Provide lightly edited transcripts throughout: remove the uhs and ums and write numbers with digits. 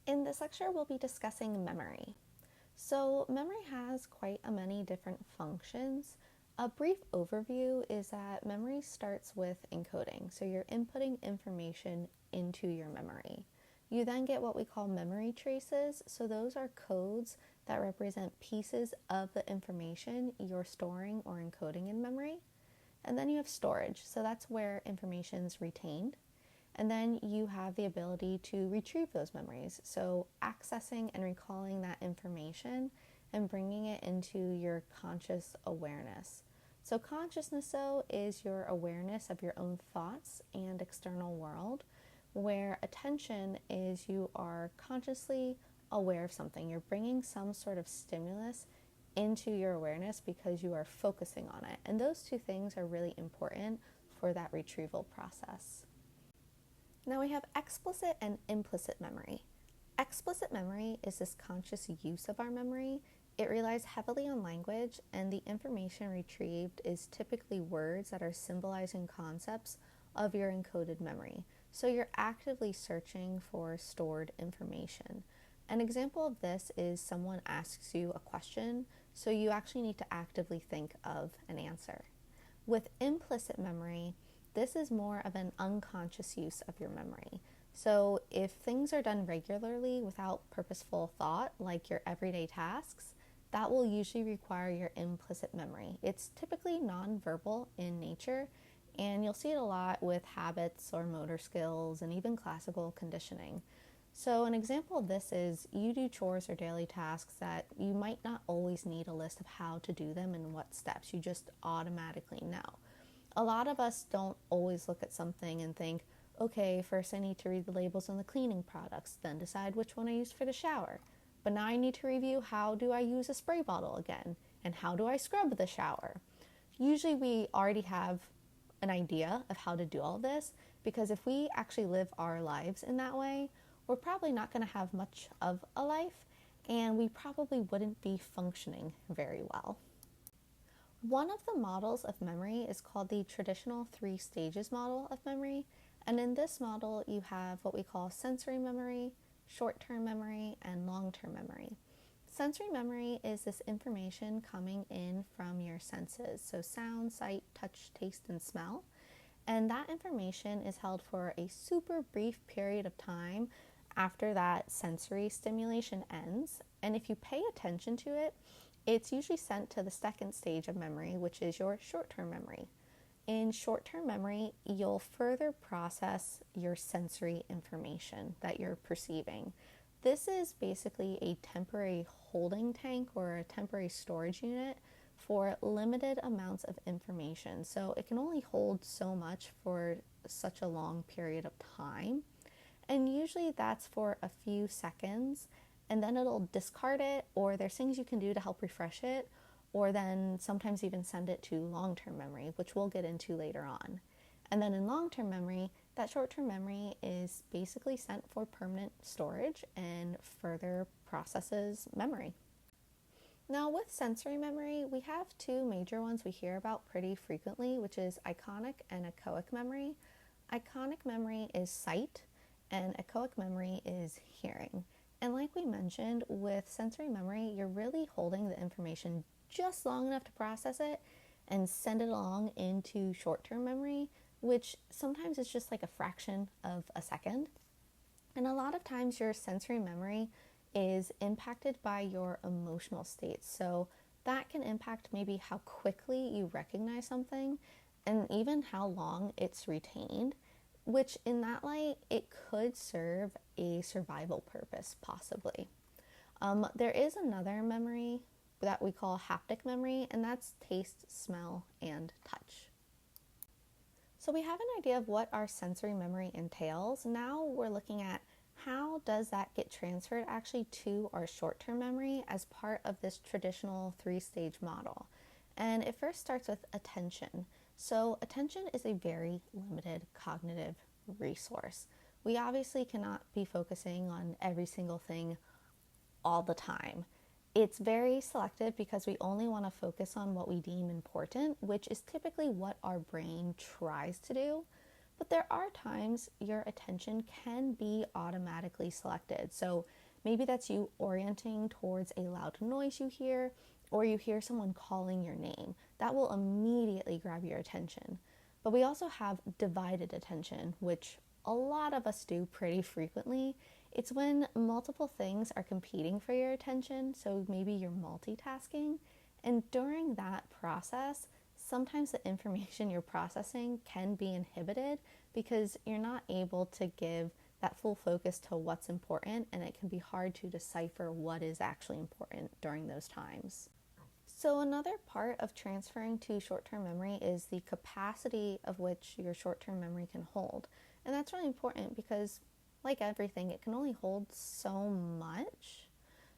In this lecture, we'll be discussing memory. So, memory has quite a many different functions. A brief overview is that memory starts with encoding. So, you're inputting information into your memory. You then get what we call memory traces. So, those are codes that represent pieces of the information you're storing or encoding in memory. And then you have storage. So, that's where information is retained. And then you have the ability to retrieve those memories. So, accessing and recalling that information and bringing it into your conscious awareness. So, consciousness, though, is your awareness of your own thoughts and external world, where attention is you are consciously aware of something. You're bringing some sort of stimulus into your awareness because you are focusing on it. And those two things are really important for that retrieval process. Now we have explicit and implicit memory. Explicit memory is this conscious use of our memory. It relies heavily on language, and the information retrieved is typically words that are symbolizing concepts of your encoded memory. So you're actively searching for stored information. An example of this is someone asks you a question, so you actually need to actively think of an answer. With implicit memory, this is more of an unconscious use of your memory. So if things are done regularly without purposeful thought, like your everyday tasks, that will usually require your implicit memory. It's typically nonverbal in nature, and you'll see it a lot with habits or motor skills and even classical conditioning. So an example of this is you do chores or daily tasks that you might not always need a list of how to do them and what steps. You just automatically know. A lot of us don't always look at something and think, okay, first I need to read the labels on the cleaning products, then decide which one I use for the shower. But now I need to review how do I use a spray bottle again, and how do I scrub the shower. Usually we already have an idea of how to do all this, because if we actually live our lives in that way, we're probably not going to have much of a life, and we probably wouldn't be functioning very well. One of the models of memory is called the traditional 3 stages model of memory, and in this model you have what we call sensory memory, short-term memory, and long-term memory. Sensory memory is this information coming in from your senses, so sound, sight, touch, taste, and smell, and that information is held for a super brief period of time after that sensory stimulation ends, and if you pay attention to it, it's usually sent to the second stage of memory, which is your short-term memory. In short-term memory, you'll further process your sensory information that you're perceiving. This is basically a temporary holding tank or a temporary storage unit for limited amounts of information. So it can only hold so much for such a long period of time. And usually that's for a few seconds, and then it'll discard it, or there's things you can do to help refresh it, or then sometimes even send it to long-term memory, which we'll get into later on. And then in long-term memory, that short-term memory is basically sent for permanent storage and further processes memory. Now with sensory memory, we have 2 major ones we hear about pretty frequently, which is iconic and echoic memory. Iconic memory is sight, and echoic memory is hearing. And like we mentioned, with sensory memory, you're really holding the information just long enough to process it and send it along into short-term memory, which sometimes is just like a fraction of a second. And a lot of times your sensory memory is impacted by your emotional states. So that can impact maybe how quickly you recognize something and even how long it's retained, which in that light, it could serve a survival purpose, possibly. There is another memory that we call haptic memory, and that's taste, smell, and touch. So we have an idea of what our sensory memory entails. Now we're looking at how does that get transferred actually to our short-term memory as part of this traditional 3-stage model. And it first starts with attention. So attention is a very limited cognitive resource. We obviously cannot be focusing on every single thing all the time. It's very selective because we only want to focus on what we deem important, which is typically what our brain tries to do. But there are times your attention can be automatically selected. So maybe that's you orienting towards a loud noise you hear, or you hear someone calling your name. That will immediately grab your attention. But we also have divided attention, which a lot of us do pretty frequently. It's when multiple things are competing for your attention, so maybe you're multitasking. And during that process, sometimes the information you're processing can be inhibited because you're not able to give that full focus to what's important, and it can be hard to decipher what is actually important during those times. So, another part of transferring to short term memory is the capacity of which your short term memory can hold. And that's really important because, like everything, it can only hold so much.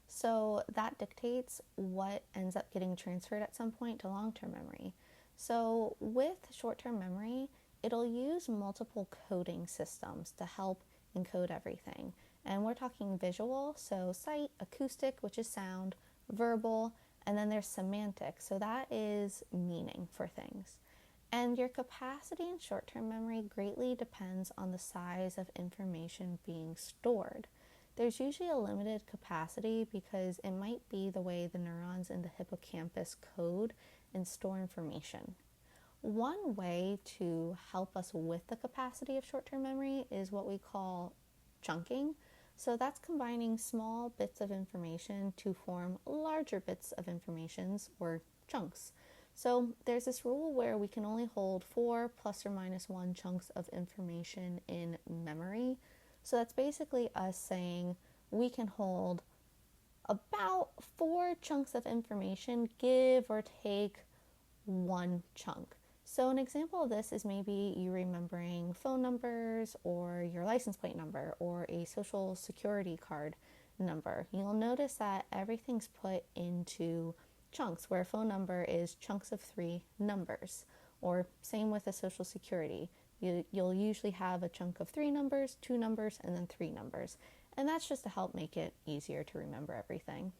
So, that dictates what ends up getting transferred at some point to long term memory. So, with short term memory, it'll use multiple coding systems to help encode everything. And we're talking visual, so sight, acoustic, which is sound, verbal, and then there's semantic, so that is meaning for things. And your capacity in short term memory greatly depends on the size of information being stored. There's usually a limited capacity because it might be the way the neurons in the hippocampus code and store information. One way to help us with the capacity of short term memory is what we call chunking. So that's combining small bits of information to form larger bits of information or chunks. So there's this rule where we can only hold 4 plus or minus 1 chunks of information in memory. So that's basically us saying we can hold about 4 chunks of information, give or take 1 chunk. So an example of this is maybe you remembering phone numbers or your license plate number or a social security card number. You'll notice that everything's put into chunks, where a phone number is chunks of 3 numbers, or same with a social security. You'll usually have a chunk of 3 numbers, 2 numbers, and then 3 numbers. And that's just to help make it easier to remember everything.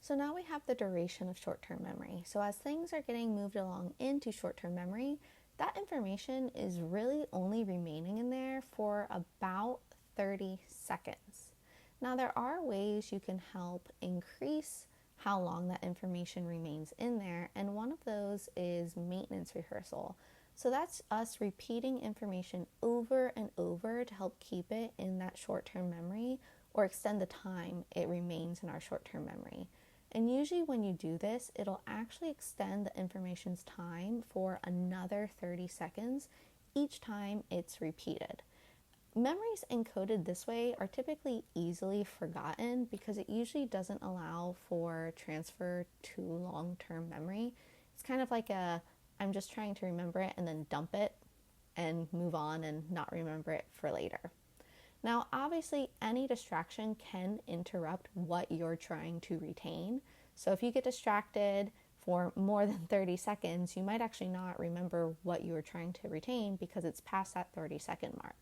So now we have the duration of short-term memory. So as things are getting moved along into short-term memory, that information is really only remaining in there for about 30 seconds. Now there are ways you can help increase how long that information remains in there, and one of those is maintenance rehearsal. So that's us repeating information over and over to help keep it in that short-term memory or extend the time it remains in our short-term memory. And usually when you do this, it'll actually extend the information's time for another 30 seconds each time it's repeated. Memories encoded this way are typically easily forgotten because it usually doesn't allow for transfer to long-term memory. It's kind of like I'm just trying to remember it and then dump it and move on and not remember it for later. Now, obviously, any distraction can interrupt what you're trying to retain. So if you get distracted for more than 30 seconds, you might actually not remember what you were trying to retain because it's past that 30-second mark.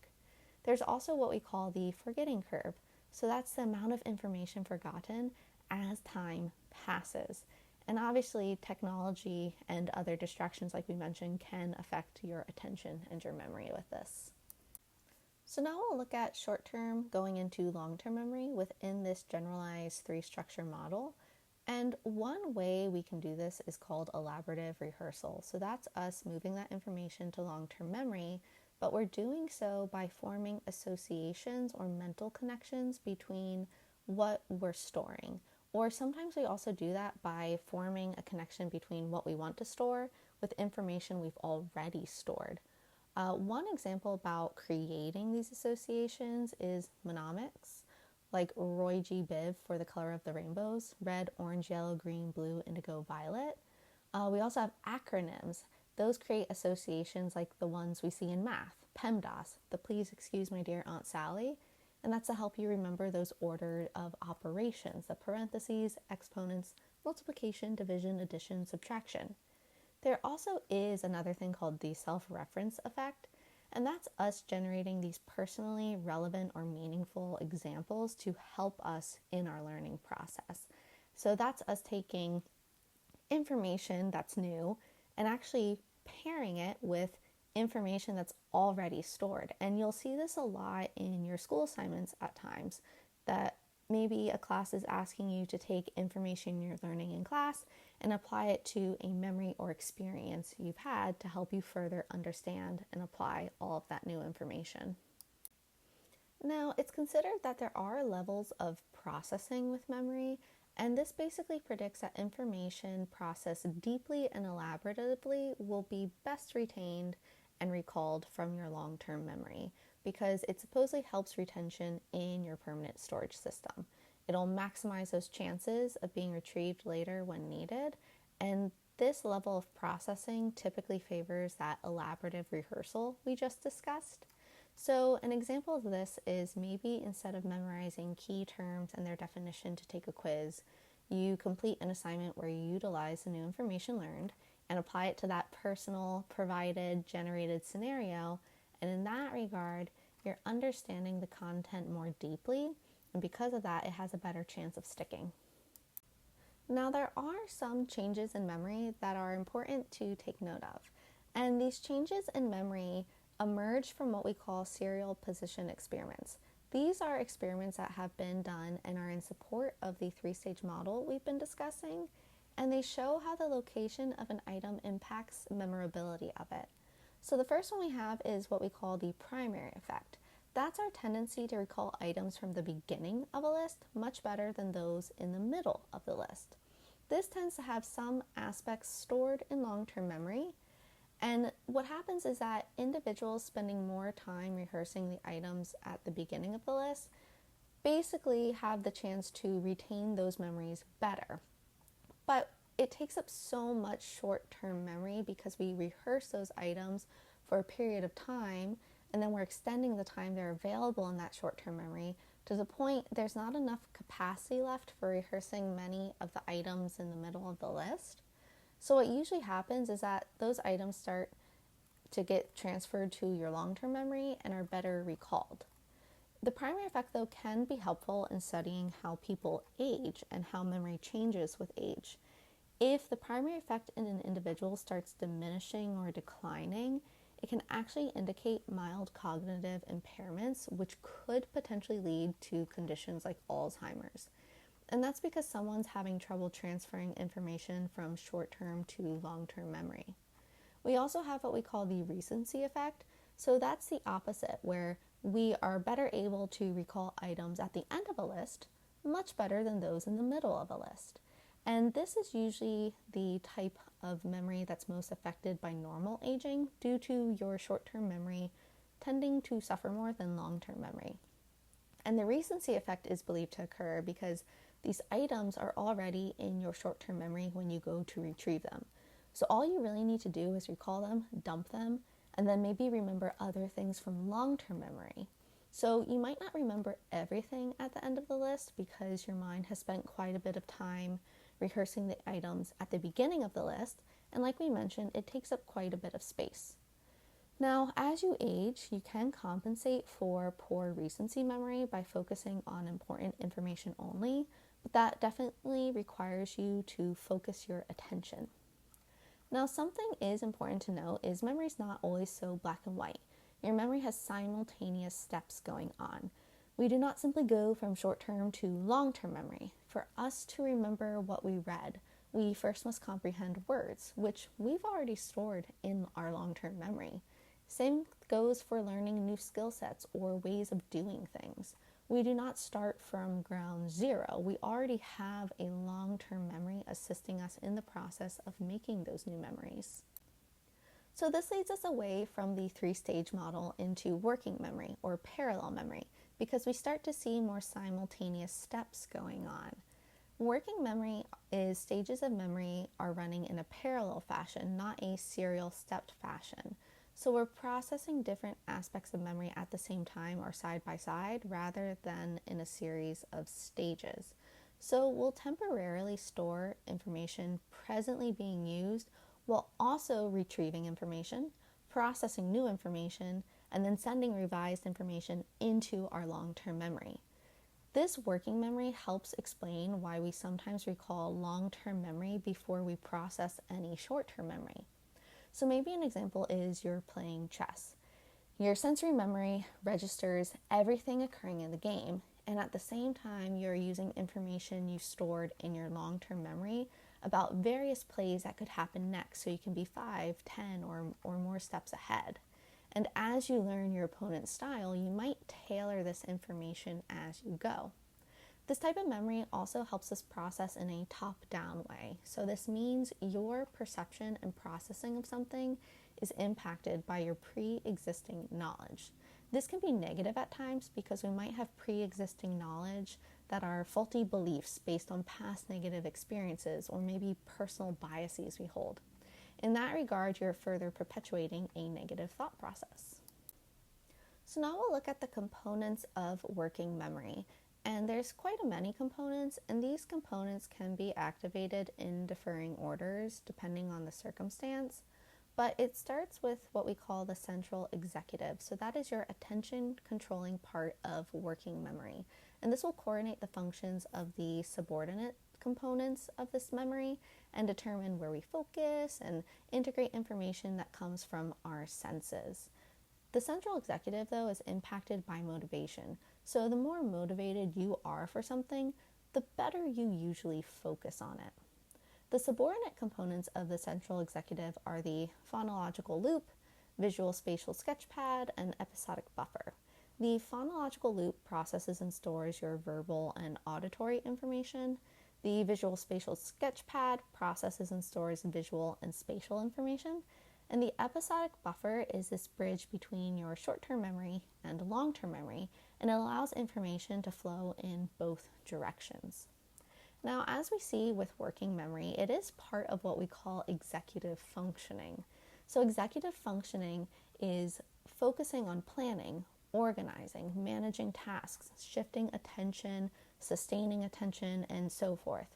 There's also what we call the forgetting curve. So that's the amount of information forgotten as time passes. And obviously, technology and other distractions, like we mentioned, can affect your attention and your memory with this. So now we'll look at short-term going into long-term memory within this generalized 3-structure model. And one way we can do this is called elaborative rehearsal. So that's us moving that information to long-term memory, but we're doing so by forming associations or mental connections between what we're storing. Or sometimes we also do that by forming a connection between what we want to store with information we've already stored. One example about creating these associations is mnemonics, like Roy G. Biv for the color of the rainbows: red, orange, yellow, green, blue, indigo, violet. We also have acronyms. Those create associations like the ones we see in math: PEMDAS, the Please Excuse My Dear Aunt Sally, and that's to help you remember those order of operations, the parentheses, exponents, multiplication, division, addition, subtraction. There also is another thing called the self-reference effect, and that's us generating these personally relevant or meaningful examples to help us in our learning process. So that's us taking information that's new and actually pairing it with information that's already stored. And you'll see this a lot in your school assignments at times, that maybe a class is asking you to take information you're learning in class and apply it to a memory or experience you've had to help you further understand and apply all of that new information. Now, it's considered that there are levels of processing with memory, and this basically predicts that information processed deeply and elaboratively will be best retained and recalled from your long-term memory, because it supposedly helps retention in your permanent storage system. It'll maximize those chances of being retrieved later when needed, and this level of processing typically favors that elaborative rehearsal we just discussed. So an example of this is maybe instead of memorizing key terms and their definition to take a quiz, you complete an assignment where you utilize the new information learned and apply it to that personal, provided, generated scenario. And in that regard, you're understanding the content more deeply, and because of that, it has a better chance of sticking. Now, there are some changes in memory that are important to take note of. And these changes in memory emerge from what we call serial position experiments. These are experiments that have been done and are in support of the three-stage model we've been discussing, and they show how the location of an item impacts memorability of it. So the first one we have is what we call the primary effect. That's our tendency to recall items from the beginning of a list much better than those in the middle of the list. This tends to have some aspects stored in long-term memory, and what happens is that individuals spending more time rehearsing the items at the beginning of the list basically have the chance to retain those memories better. But it takes up so much short-term memory because we rehearse those items for a period of time, and then we're extending the time they're available in that short-term memory to the point there's not enough capacity left for rehearsing many of the items in the middle of the list. So what usually happens is that those items start to get transferred to your long-term memory and are better recalled. The primary effect, though, can be helpful in studying how people age and how memory changes with age. If the primary effect in an individual starts diminishing or declining, it can actually indicate mild cognitive impairments, which could potentially lead to conditions like Alzheimer's. And that's because someone's having trouble transferring information from short-term to long-term memory. We also have what we call the recency effect. So that's the opposite, where we are better able to recall items at the end of a list much better than those in the middle of a list. And this is usually the type of memory that's most affected by normal aging due to your short-term memory tending to suffer more than long-term memory. And the recency effect is believed to occur because these items are already in your short-term memory when you go to retrieve them. So all you really need to do is recall them, dump them, and then maybe remember other things from long-term memory. So you might not remember everything at the end of the list because your mind has spent quite a bit of time rehearsing the items at the beginning of the list, and like we mentioned, it takes up quite a bit of space. Now, as you age, you can compensate for poor recency memory by focusing on important information only, but that definitely requires you to focus your attention. Now, something is important to note is memory is not always so black and white. Your memory has simultaneous steps going on. We do not simply go from short-term to long-term memory. For us to remember what we read, we first must comprehend words, which we've already stored in our long-term memory. Same goes for learning new skill sets or ways of doing things. We do not start from ground zero. We already have a long-term memory assisting us in the process of making those new memories. So this leads us away from the three-stage model into working memory or parallel memory because we start to see more simultaneous steps going on. Working memory is stages of memory are running in a parallel fashion, not a serial stepped fashion. So we're processing different aspects of memory at the same time or side by side rather than in a series of stages. So we'll temporarily store information presently being used while also retrieving information, processing new information, and then sending revised information into our long-term memory. This working memory helps explain why we sometimes recall long-term memory before we process any short-term memory. So maybe an example is you're playing chess. Your sensory memory registers everything occurring in the game, and at the same time, you're using information you stored in your long-term memory about various plays that could happen next, so you can be 5, 10, or more steps ahead. And as you learn your opponent's style, you might tailor this information as you go. This type of memory also helps us process in a top-down way. So this means your perception and processing of something is impacted by your pre-existing knowledge. This can be negative at times because we might have pre-existing knowledge that are faulty beliefs based on past negative experiences or maybe personal biases we hold. In that regard, you're further perpetuating a negative thought process. So now we'll look at the components of working memory. And there's quite a many components, and these components can be activated in differing orders depending on the circumstance. But it starts with what we call the central executive. So that is your attention controlling part of working memory. And this will coordinate the functions of the subordinate components of this memory and determine where we focus and integrate information that comes from our senses. The central executive, though, is impacted by motivation. So the more motivated you are for something, the better you usually focus on it. The subordinate components of the central executive are the phonological loop, visual spatial sketchpad, and episodic buffer. The phonological loop processes and stores your verbal and auditory information. The visual spatial sketchpad processes and stores visual and spatial information. And the episodic buffer is this bridge between your short-term memory and long-term memory, and it allows information to flow in both directions. Now, as we see with working memory, it is part of what we call executive functioning. So executive functioning is focusing on planning, organizing, managing tasks, shifting attention, sustaining attention, and so forth.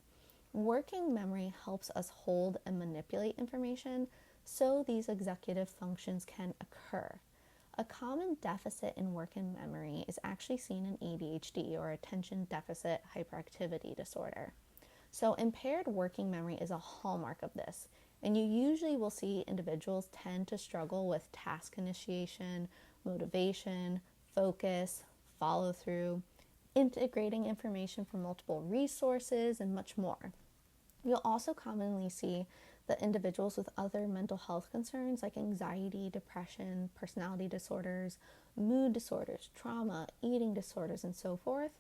Working memory helps us hold and manipulate information so these executive functions can occur. A common deficit in working memory is actually seen in ADHD, or attention deficit hyperactivity disorder. So impaired working memory is a hallmark of this, and you usually will see individuals tend to struggle with task initiation, motivation, focus, follow through, integrating information from multiple resources, and much more. You'll also commonly see that individuals with other mental health concerns like anxiety, depression, personality disorders, mood disorders, trauma, eating disorders, and so forth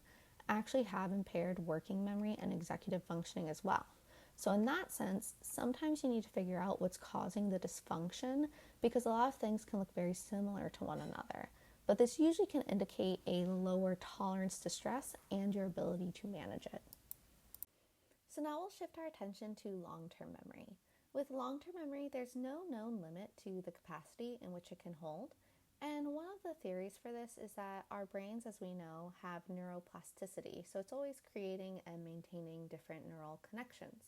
actually have impaired working memory and executive functioning as well. So in that sense, sometimes you need to figure out what's causing the dysfunction, because a lot of things can look very similar to one another. But this usually can indicate a lower tolerance to stress and your ability to manage it. So now we'll shift our attention to long-term memory. With long-term memory, there's no known limit to the capacity in which it can hold. And one of the theories for this is that our brains, as we know, have neuroplasticity. So it's always creating and maintaining different neural connections.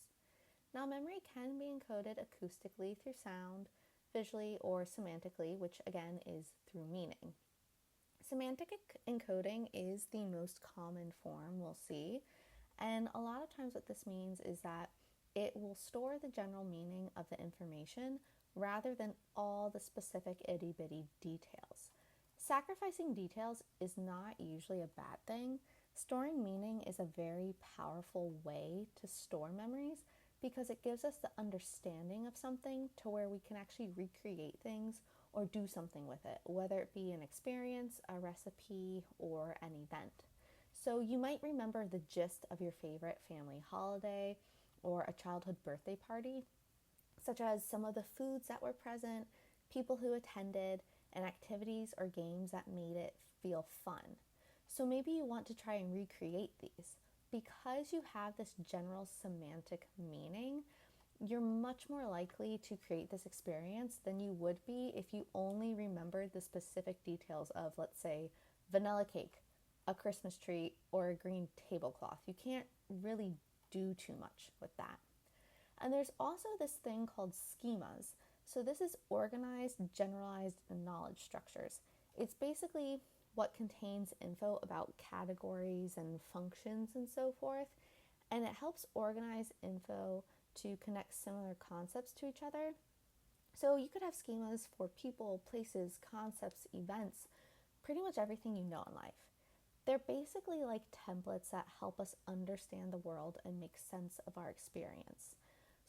Now, memory can be encoded acoustically through sound, visually, or semantically, which again is through meaning. Semantic encoding is the most common form we'll see. And a lot of times what this means is that it will store the general meaning of the information rather than all the specific itty-bitty details. Sacrificing details is not usually a bad thing. Storing meaning is a very powerful way to store memories because it gives us the understanding of something to where we can actually recreate things or do something with it, whether it be an experience, a recipe, or an event. So you might remember the gist of your favorite family holiday or a childhood birthday party, such as some of the foods that were present, people who attended, and activities or games that made it feel fun. So maybe you want to try and recreate these. Because you have this general semantic meaning, you're much more likely to create this experience than you would be if you only remembered the specific details of, let's say, vanilla cake, a Christmas tree, or a green tablecloth. You can't really do too much with that. And there's also this thing called schemas. So this is organized, generalized knowledge structures. It's basically what contains info about categories and functions and so forth. And it helps organize info to connect similar concepts to each other. So you could have schemas for people, places, concepts, events, pretty much everything you know in life. They're basically like templates that help us understand the world and make sense of our experience.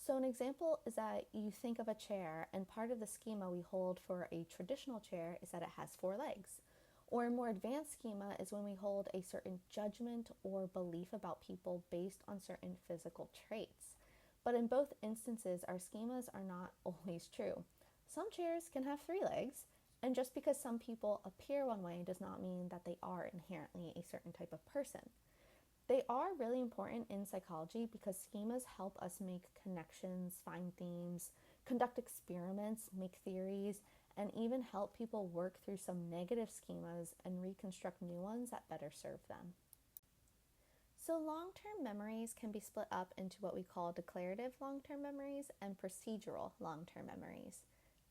So, an example is that you think of a chair, and part of the schema we hold for a traditional chair is that it has four legs. Or a more advanced schema is when we hold a certain judgment or belief about people based on certain physical traits. But in both instances, our schemas are not always true. Some chairs can have three legs, and just because some people appear one way does not mean that they are inherently a certain type of person. They are really important in psychology because schemas help us make connections, find themes, conduct experiments, make theories, and even help people work through some negative schemas and reconstruct new ones that better serve them. So, long term memories can be split up into what we call declarative long term memories and procedural long term memories.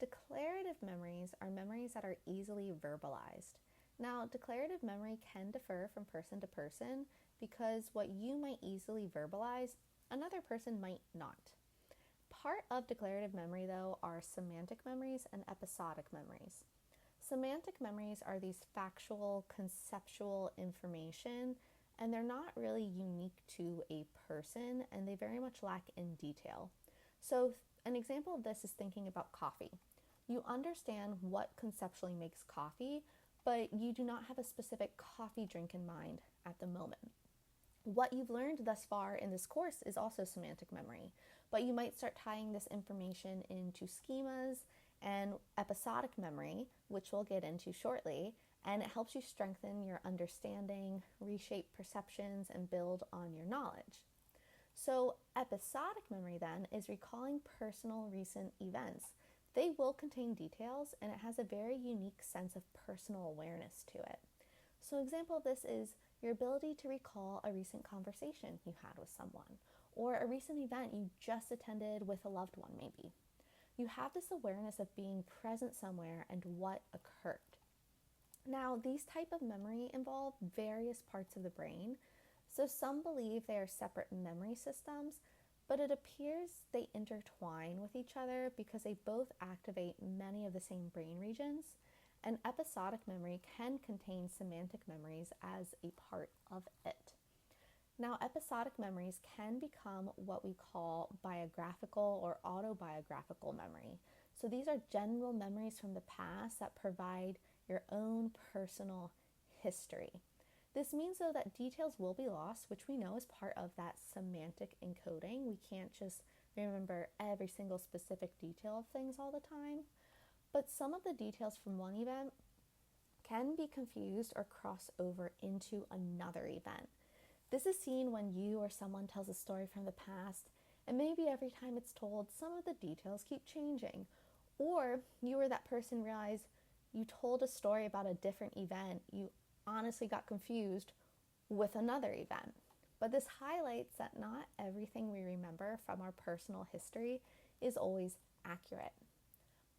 Declarative memories are memories that are easily verbalized. Now, declarative memory can differ from person to person because what you might easily verbalize, another person might not. Part of declarative memory, though, are semantic memories and episodic memories. Semantic memories are these factual, conceptual information, and they're not really unique to a person, and they very much lack in detail. So, an example of this is thinking about coffee. You understand what conceptually makes coffee, but you do not have a specific coffee drink in mind at the moment. What you've learned thus far in this course is also semantic memory, but you might start tying this information into schemas and episodic memory, which we'll get into shortly, and it helps you strengthen your understanding, reshape perceptions, and build on your knowledge. So, episodic memory then is recalling personal recent events. They will contain details, and it has a very unique sense of personal awareness to it. So, an example of this is your ability to recall a recent conversation you had with someone, or a recent event you just attended with a loved one, maybe. You have this awareness of being present somewhere and what occurred. Now, these type of memory involve various parts of the brain. So some believe they are separate memory systems, but it appears they intertwine with each other because they both activate many of the same brain regions. And episodic memory can contain semantic memories as a part of it. Now, episodic memories can become what we call biographical or autobiographical memory. So these are general memories from the past that provide your own personal history. This means, though, that details will be lost, which we know is part of that semantic encoding. We can't just remember every single specific detail of things all the time. But some of the details from one event can be confused or cross over into another event. This is seen when you or someone tells a story from the past, and maybe every time it's told, some of the details keep changing. Or you or that person realize you told a story about a different event, you honestly got confused with another event. But this highlights that not everything we remember from our personal history is always accurate.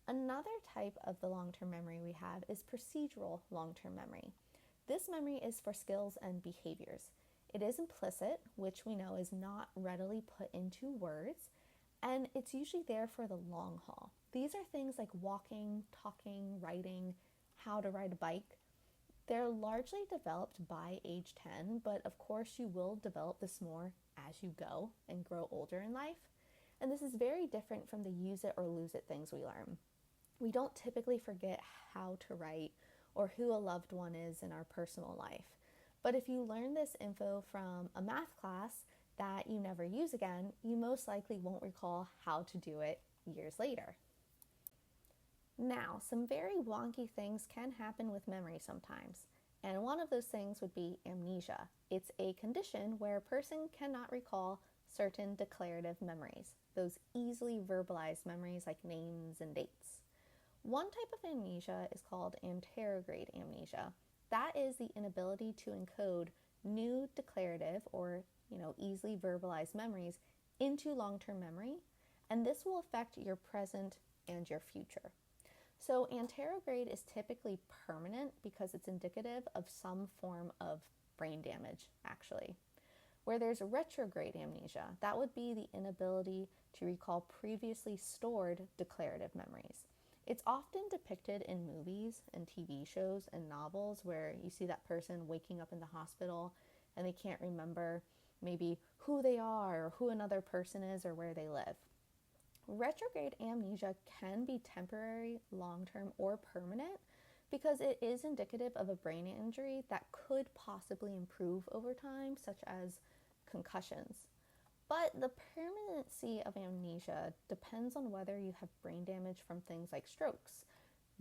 Another type of the long-term memory we have is procedural long-term memory. This memory is for skills and behaviors. It is implicit, which we know is not readily put into words, and it's usually there for the long haul. These are things like walking, talking, writing, how to ride a bike. They're largely developed by age 10, but of course you will develop this more as you go and grow older in life. And this is very different from the use it or lose it things we learn. We don't typically forget how to write or who a loved one is in our personal life. But if you learn this info from a math class that you never use again, you most likely won't recall how to do it years later. Now, some very wonky things can happen with memory sometimes, and one of those things would be amnesia. It's a condition where a person cannot recall certain declarative memories, those easily verbalized memories like names and dates. One type of amnesia is called anterograde amnesia. That is the inability to encode new declarative or easily verbalized memories into long-term memory, and this will affect your present and your future. So anterograde is typically permanent because it's indicative of some form of brain damage, actually. where there's retrograde amnesia. That would be the inability to recall previously stored declarative memories. It's often depicted in movies and TV shows and novels where you see that person waking up in the hospital and they can't remember maybe who they are or who another person is or where they live. Retrograde amnesia can be temporary, long-term, or permanent because it is indicative of a brain injury that could possibly improve over time, such as concussions. But the permanency of amnesia depends on whether you have brain damage from things like strokes,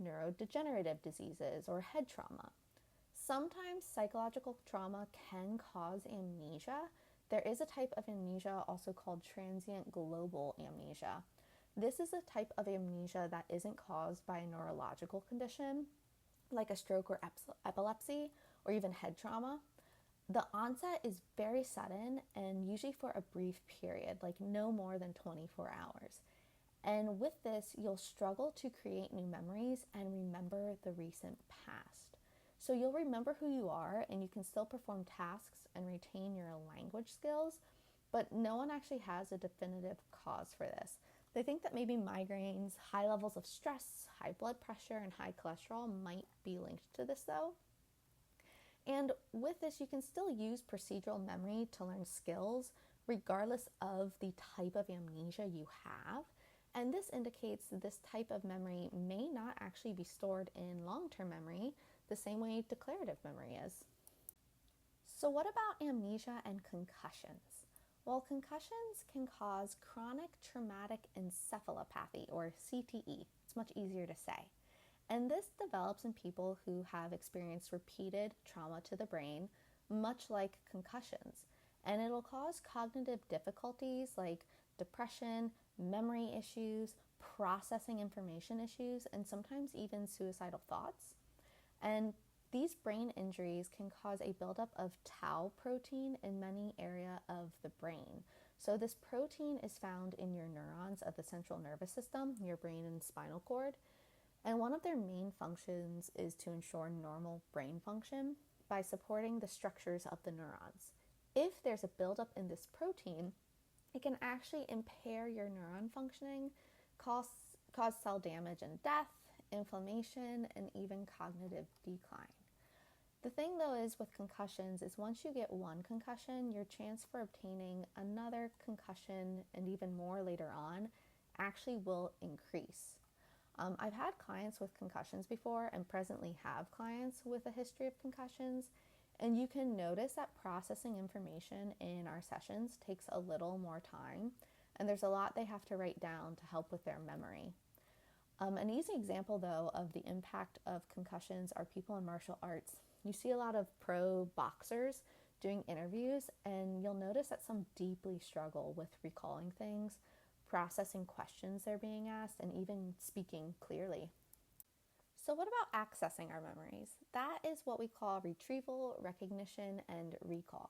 neurodegenerative diseases, or head trauma. Sometimes psychological trauma can cause amnesia. There is a type of amnesia also called transient global amnesia. This is a type of amnesia that isn't caused by a neurological condition, like a stroke or epilepsy, or even head trauma. The onset is very sudden and usually for a brief period, like no more than 24 hours. And with this, you'll struggle to create new memories and remember the recent past. So you'll remember who you are and you can still perform tasks and retain your language skills, but no one actually has a definitive cause for this. They think that maybe migraines, high levels of stress, high blood pressure, and high cholesterol might be linked to this though. And with this, you can still use procedural memory to learn skills regardless of the type of amnesia you have. And this indicates that this type of memory may not actually be stored in long-term memory the same way declarative memory is. So what about amnesia and concussions? Well, concussions can cause chronic traumatic encephalopathy, or CTE. It's much easier to say. And this develops in people who have experienced repeated trauma to the brain, much like concussions. And it'll cause cognitive difficulties like depression, memory issues, processing information issues, and sometimes even suicidal thoughts. And these brain injuries can cause a buildup of tau protein in many areas of the brain. So this protein is found in your neurons of the central nervous system, your brain and spinal cord. And one of their main functions is to ensure normal brain function by supporting the structures of the neurons. If there's a buildup in this protein, it can actually impair your neuron functioning, cause cell damage and death, inflammation, and even cognitive decline. The thing though is with concussions is once you get one concussion, your chance for obtaining another concussion and even more later on actually will increase. I've had clients with concussions before and presently have clients with a history of concussions, and you can notice that processing information in our sessions takes a little more time, and there's a lot they have to write down to help with their memory. An easy example, though, of the impact of concussions are people in martial arts. You see a lot of pro boxers doing interviews, and you'll notice that some deeply struggle with recalling things, processing questions they're being asked, and even speaking clearly. So what about accessing our memories? That is what we call retrieval, recognition, and recall.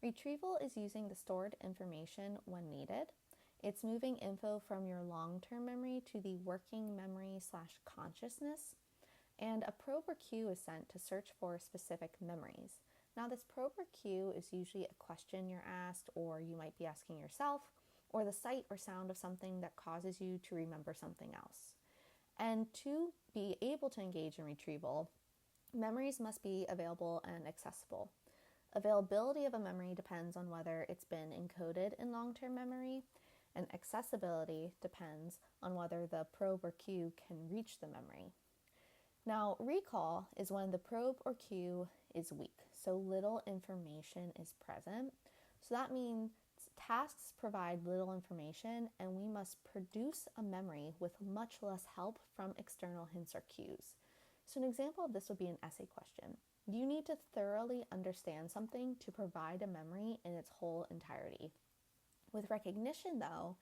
Retrieval is using the stored information when needed. It's moving info from your long-term memory to the working memory / consciousness. And a probe or cue is sent to search for specific memories. Now this probe or cue is usually a question you're asked, or you might be asking yourself, or the sight or sound of something that causes you to remember something else. And to be able to engage in retrieval, memories must be available and accessible. Availability of a memory depends on whether it's been encoded in long-term memory, and accessibility depends on whether the probe or cue can reach the memory. Now, recall is when the probe or cue is weak, so little information is present. So that means tasks provide little information, and we must produce a memory with much less help from external hints or cues. So an example of this would be an essay question. You need to thoroughly understand something to provide a memory in its whole entirety. With recognition, though,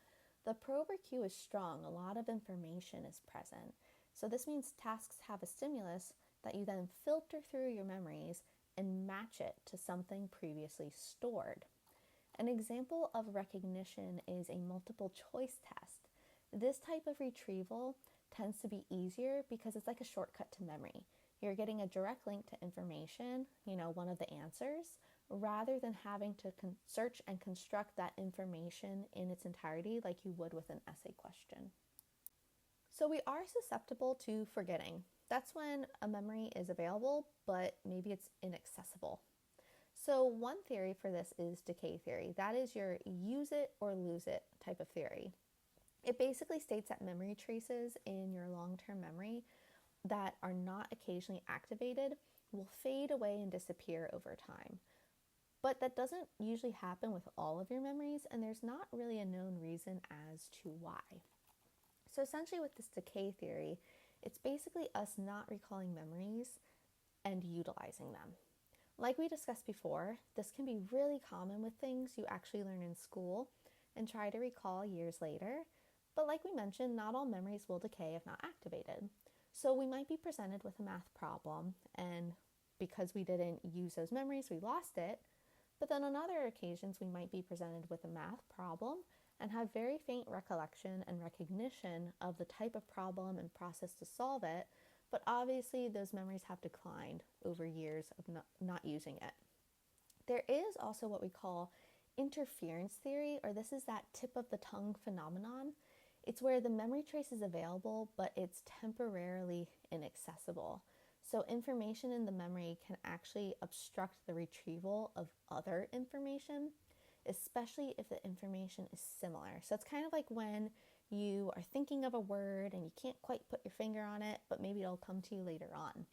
the probe or cue is strong. A lot of information is present. So this means tasks have a stimulus that you then filter through your memories and match it to something previously stored. An example of recognition is a multiple choice test. This type of retrieval tends to be easier because it's like a shortcut to memory. You're getting a direct link to information, one of the answers, rather than having to search and construct that information in its entirety like you would with an essay question. So we are susceptible to forgetting. That's when a memory is available, but maybe it's inaccessible. So one theory for this is decay theory. That is your use it or lose it type of theory. It basically states that memory traces in your long-term memory that are not occasionally activated will fade away and disappear over time. But that doesn't usually happen with all of your memories, and there's not really a known reason as to why. So essentially with this decay theory, it's basically us not recalling memories and utilizing them. Like we discussed before, this can be really common with things you actually learn in school and try to recall years later. But like we mentioned, not all memories will decay if not activated. So we might be presented with a math problem, and because we didn't use those memories, we lost it. But then on other occasions, we might be presented with a math problem and have very faint recollection and recognition of the type of problem and process to solve it, but obviously those memories have declined over years of not using it. There is also what we call interference theory, or this is that tip of the tongue phenomenon. It's where the memory trace is available, but it's temporarily inaccessible. So information in the memory can actually obstruct the retrieval of other information, especially if the information is similar. So it's kind of like when you are thinking of a word and you can't quite put your finger on it, but maybe it'll come to you later on.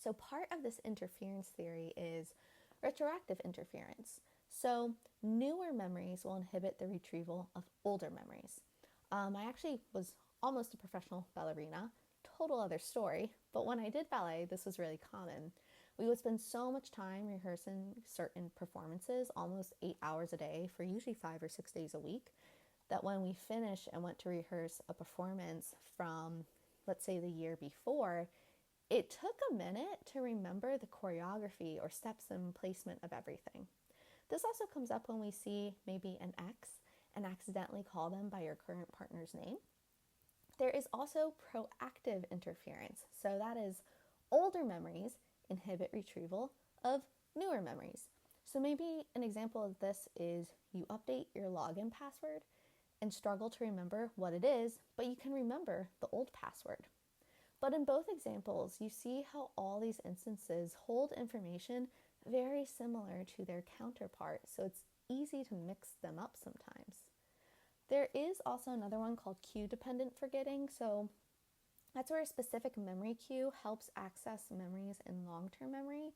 So part of this interference theory is retroactive interference. So newer memories will inhibit the retrieval of older memories. I actually was almost a professional ballerina, total other story, but when I did ballet, this was really common. We would spend so much time rehearsing certain performances, almost 8 hours a day for usually 5 or 6 days a week, that when we finished and went to rehearse a performance from, let's say, the year before, it took a minute to remember the choreography or steps and placement of everything. This also comes up when we see maybe an ex and accidentally call them by your current partner's name. There is also proactive interference. So that is older memories inhibit retrieval of newer memories. So maybe an example of this is you update your login password and struggle to remember what it is, but you can remember the old password. But in both examples, you see how all these instances hold information very similar to their counterpart, so it's easy to mix them up sometimes. There is also another one called cue-dependent forgetting. So that's where a specific memory cue helps access memories in long-term memory.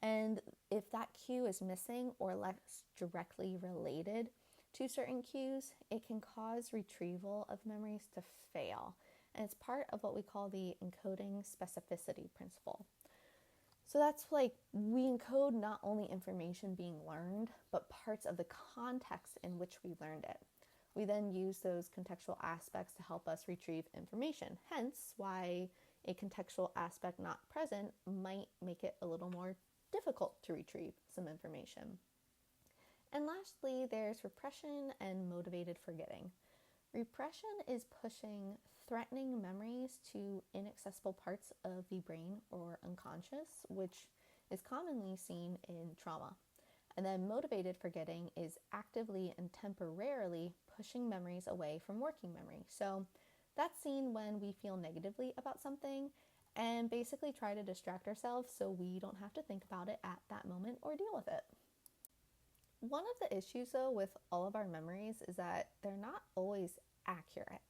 And if that cue is missing or less directly related to certain cues, it can cause retrieval of memories to fail. And it's part of what we call the encoding specificity principle. So that's like we encode not only information being learned, but parts of the context in which we learned it. We then use those contextual aspects to help us retrieve information, hence why a contextual aspect not present might make it a little more difficult to retrieve some information. And lastly, there's repression and motivated forgetting. Repression is pushing threatening memories to inaccessible parts of the brain or unconscious, which is commonly seen in trauma. And then motivated forgetting is actively and temporarily pushing memories away from working memory. So that's seen when we feel negatively about something and basically try to distract ourselves so we don't have to think about it at that moment or deal with it. One of the issues though with all of our memories is that they're not always accurate.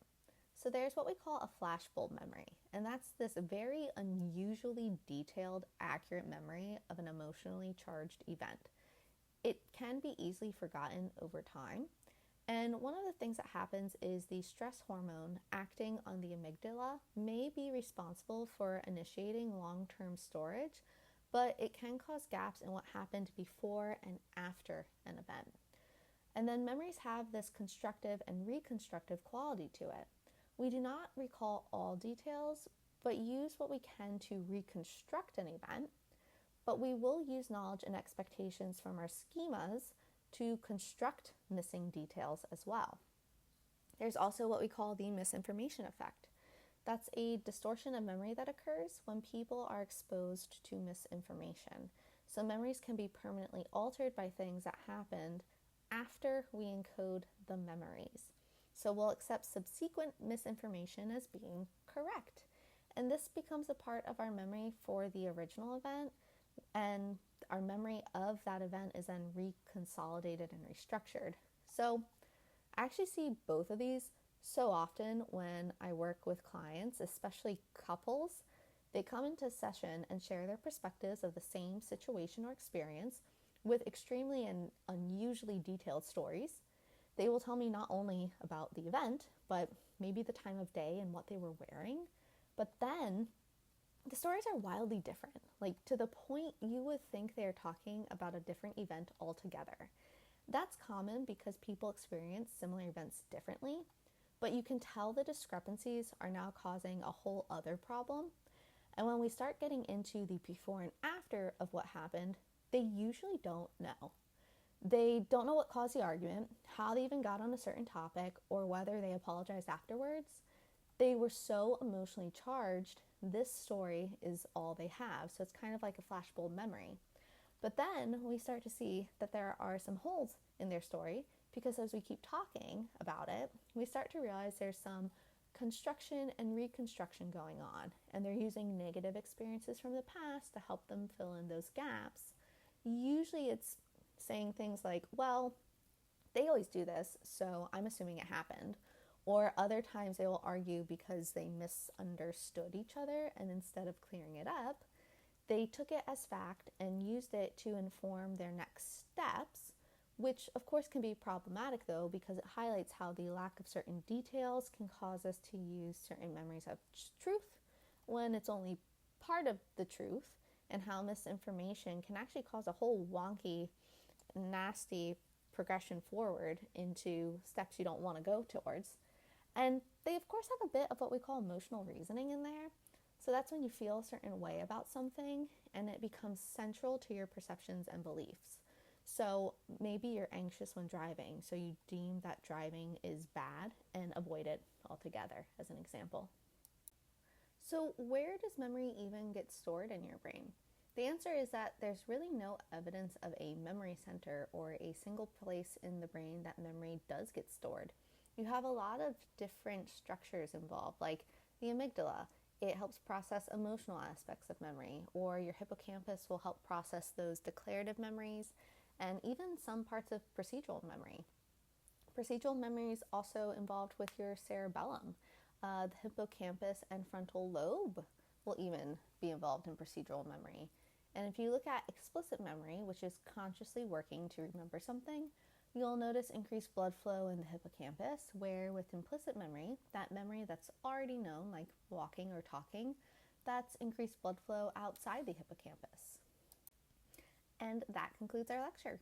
So there's what we call a flashbulb memory, and that's this very unusually detailed, accurate memory of an emotionally charged event. It can be easily forgotten over time, and one of the things that happens is the stress hormone acting on the amygdala may be responsible for initiating long-term storage, but it can cause gaps in what happened before and after an event. And then memories have this constructive and reconstructive quality to it. We do not recall all details, but use what we can to reconstruct an event, but we will use knowledge and expectations from our schemas to construct missing details as well. There's also what we call the misinformation effect. That's a distortion of memory that occurs when people are exposed to misinformation. So memories can be permanently altered by things that happened after we encode the memories. So we'll accept subsequent misinformation as being correct. And this becomes a part of our memory for the original event, and our memory of that event is then reconsolidated and restructured. So I actually see both of these so often when I work with clients, especially couples. They come into session and share their perspectives of the same situation or experience with extremely and unusually detailed stories. They will tell me not only about the event, but maybe the time of day and what they were wearing. But then the stories are wildly different, like to the point you would think they're talking about a different event altogether. That's common because people experience similar events differently, but you can tell the discrepancies are now causing a whole other problem. And when we start getting into the before and after of what happened, they usually don't know. They don't know what caused the argument, how they even got on a certain topic, or whether they apologized afterwards. They were so emotionally charged, this story is all they have. So it's kind of like a flashbulb memory. But then we start to see that there are some holes in their story because as we keep talking about it, we start to realize there's some construction and reconstruction going on, and they're using negative experiences from the past to help them fill in those gaps. Usually it's saying things like, well, they always do this, so I'm assuming it happened. Or other times they will argue because they misunderstood each other, and instead of clearing it up, they took it as fact and used it to inform their next steps, which of course can be problematic though, because it highlights how the lack of certain details can cause us to use certain memories of truth when it's only part of the truth, and how misinformation can actually cause a whole wonky, nasty progression forward into steps you don't want to go towards. And they, of course, have a bit of what we call emotional reasoning in there. So that's when you feel a certain way about something and it becomes central to your perceptions and beliefs. So maybe you're anxious when driving, so you deem that driving is bad and avoid it altogether, as an example. So where does memory even get stored in your brain? The answer is that there's really no evidence of a memory center or a single place in the brain that memory does get stored. You have a lot of different structures involved, like the amygdala. It helps process emotional aspects of memory, or your hippocampus will help process those declarative memories, and even some parts of procedural memory. Procedural memory is also involved with your cerebellum. The hippocampus and frontal lobe will even be involved in procedural memory. And if you look at explicit memory, which is consciously working to remember something, you'll notice increased blood flow in the hippocampus, where with implicit memory, that memory that's already known, like walking or talking, that's increased blood flow outside the hippocampus. And that concludes our lecture.